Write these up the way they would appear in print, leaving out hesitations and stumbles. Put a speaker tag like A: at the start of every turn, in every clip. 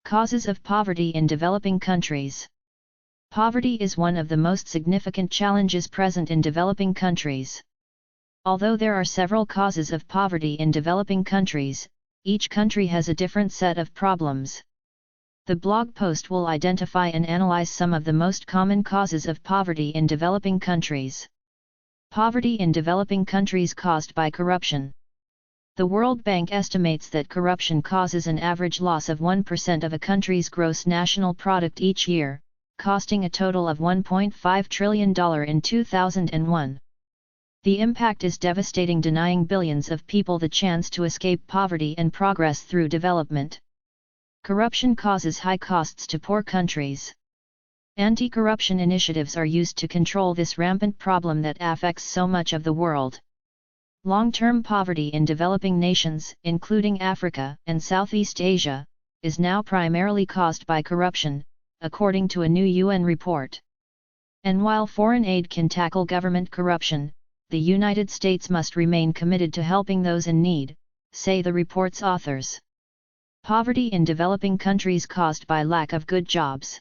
A: Causes of poverty in developing countries. Poverty is one of the most significant challenges present in developing countries. Although there are several causes of poverty in developing countries, each country has a different set of problems. The blog post will identify and analyze some of the most common causes of poverty in developing countries. Poverty in developing countries caused by corruption. The World Bank estimates that corruption causes an average loss of 1% of a country's gross national product each year, costing a total of $1.5 trillion in 2001. The impact is devastating, denying billions of people the chance to escape poverty and progress through development. Corruption causes high costs to poor countries. Anti-corruption initiatives are used to control this rampant problem that affects so much of the world. Long-term poverty in developing nations, including Africa and Southeast Asia, is now primarily caused by corruption, according to a new UN report. And while foreign aid can tackle government corruption, the United States must remain committed to helping those in need, say the report's authors. Poverty in developing countries caused by lack of good jobs.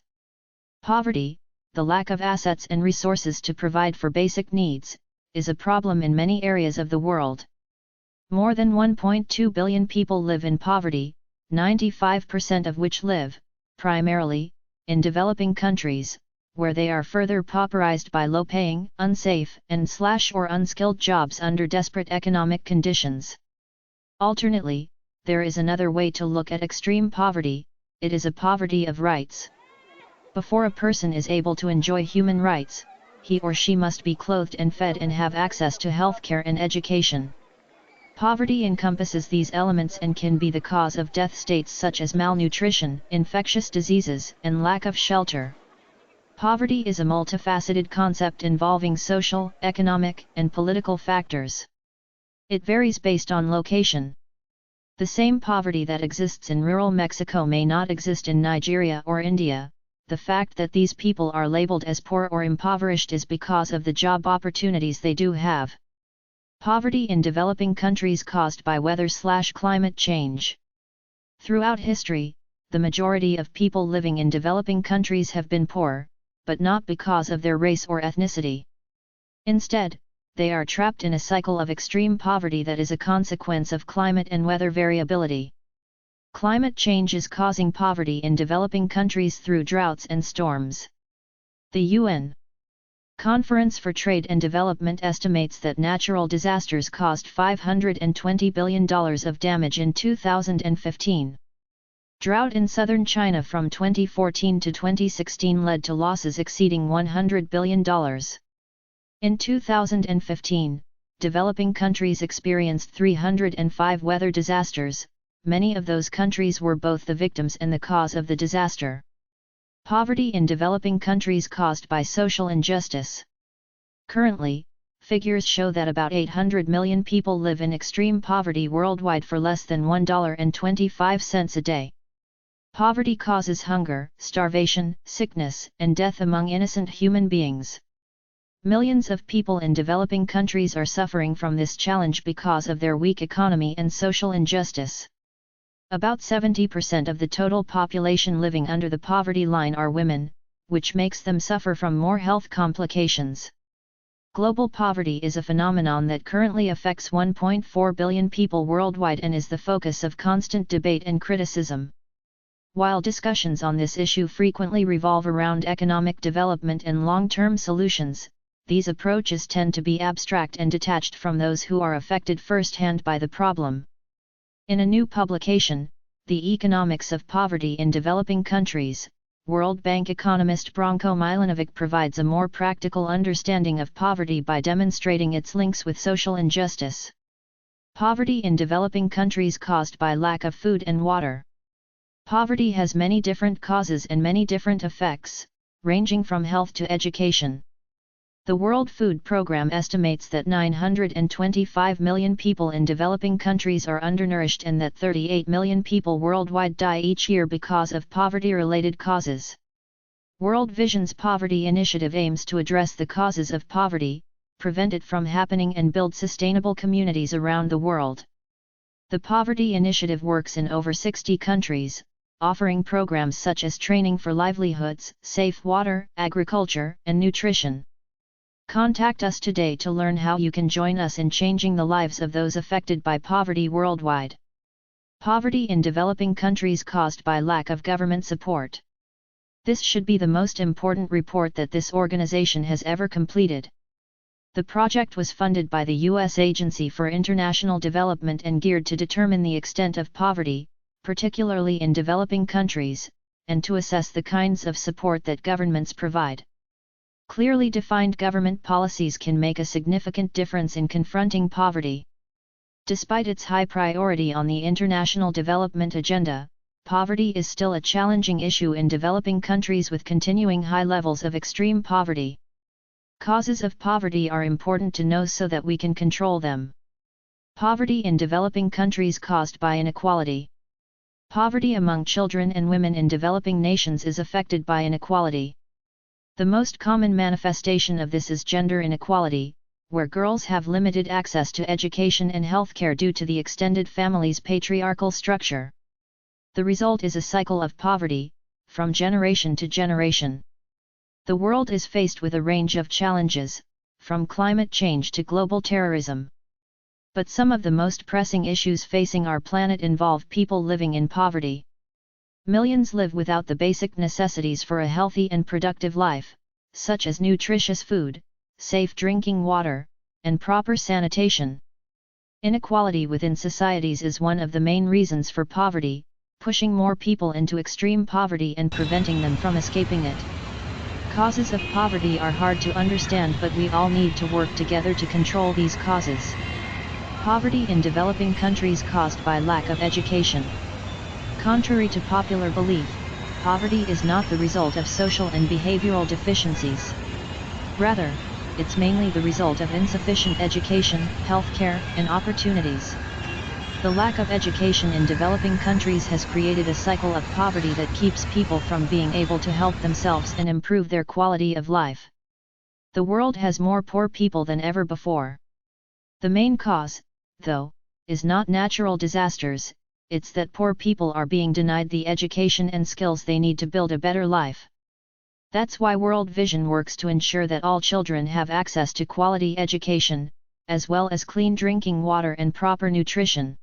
A: Poverty, the lack of assets and resources to provide for basic needs, is a problem in many areas of the world. More than 1.2 billion people live in poverty, 95% of which live, primarily, in developing countries, where they are further pauperized by low-paying, unsafe, and/or unskilled jobs under desperate economic conditions. Alternately, there is another way to look at extreme poverty: it is a poverty of rights. Before a person is able to enjoy human rights, he or she must be clothed and fed and have access to healthcare and education. Poverty encompasses these elements and can be the cause of death states such as malnutrition, infectious diseases, and lack of shelter. Poverty is a multifaceted concept involving social, economic, and political factors. It varies based on location. The same poverty that exists in rural Mexico may not exist in Nigeria or India. The fact that these people are labeled as poor or impoverished is because of the job opportunities they do have. Poverty in developing countries caused by weather/climate change. Throughout history, the majority of people living in developing countries have been poor, but not because of their race or ethnicity. Instead, they are trapped in a cycle of extreme poverty that is a consequence of climate and weather variability. Climate change is causing poverty in developing countries through droughts and storms. The UN Conference for Trade and Development estimates that natural disasters caused $520 billion of damage in 2015. Drought in southern China from 2014 to 2016 led to losses exceeding $100 billion. In 2015, developing countries experienced 305 weather disasters. Many of those countries were both the victims and the cause of the disaster. Poverty in developing countries caused by social injustice. Currently, figures show that about 800 million people live in extreme poverty worldwide for less than $1.25 a day. Poverty causes hunger, starvation, sickness, and death among innocent human beings. Millions of people in developing countries are suffering from this challenge because of their weak economy and social injustice. About 70% of the total population living under the poverty line are women, which makes them suffer from more health complications. Global poverty is a phenomenon that currently affects 1.4 billion people worldwide and is the focus of constant debate and criticism. While discussions on this issue frequently revolve around economic development and long-term solutions, these approaches tend to be abstract and detached from those who are affected firsthand by the problem. In a new publication, The Economics of Poverty in Developing Countries, World Bank economist Branko Milanovic provides a more practical understanding of poverty by demonstrating its links with social injustice. Poverty in developing countries caused by lack of food and water. Poverty has many different causes and many different effects, ranging from health to education. The World Food Programme estimates that 925 million people in developing countries are undernourished and that 38 million people worldwide die each year because of poverty-related causes. World Vision's Poverty Initiative aims to address the causes of poverty, prevent it from happening and build sustainable communities around the world. The Poverty Initiative works in over 60 countries, offering programs such as training for livelihoods, safe water, agriculture, and nutrition. Contact us today to learn how you can join us in changing the lives of those affected by poverty worldwide. Poverty in developing countries caused by lack of government support. This should be the most important report that this organization has ever completed. The project was funded by the U.S. Agency for International Development and geared to determine the extent of poverty, particularly in developing countries, and to assess the kinds of support that governments provide. Clearly defined government policies can make a significant difference in confronting poverty. Despite its high priority on the international development agenda, poverty is still a challenging issue in developing countries with continuing high levels of extreme poverty. Causes of poverty are important to know so that we can control them. Poverty in developing countries caused by inequality. Poverty among children and women in developing nations is affected by inequality. The most common manifestation of this is gender inequality, where girls have limited access to education and healthcare due to the extended family's patriarchal structure. The result is a cycle of poverty, from generation to generation. The world is faced with a range of challenges, from climate change to global terrorism. But some of the most pressing issues facing our planet involve people living in poverty. Millions live without the basic necessities for a healthy and productive life, such as nutritious food, safe drinking water, and proper sanitation. Inequality within societies is one of the main reasons for poverty, pushing more people into extreme poverty and preventing them from escaping it. Causes of poverty are hard to understand, but we all need to work together to control these causes. Poverty in developing countries caused by lack of education. Contrary to popular belief, poverty is not the result of social and behavioral deficiencies. Rather, it's mainly the result of insufficient education, healthcare, and opportunities. The lack of education in developing countries has created a cycle of poverty that keeps people from being able to help themselves and improve their quality of life. The world has more poor people than ever before. The main cause, though, is not natural disasters, it's that poor people are being denied the education and skills they need to build a better life. That's why World Vision works to ensure that all children have access to quality education, as well as clean drinking water and proper nutrition.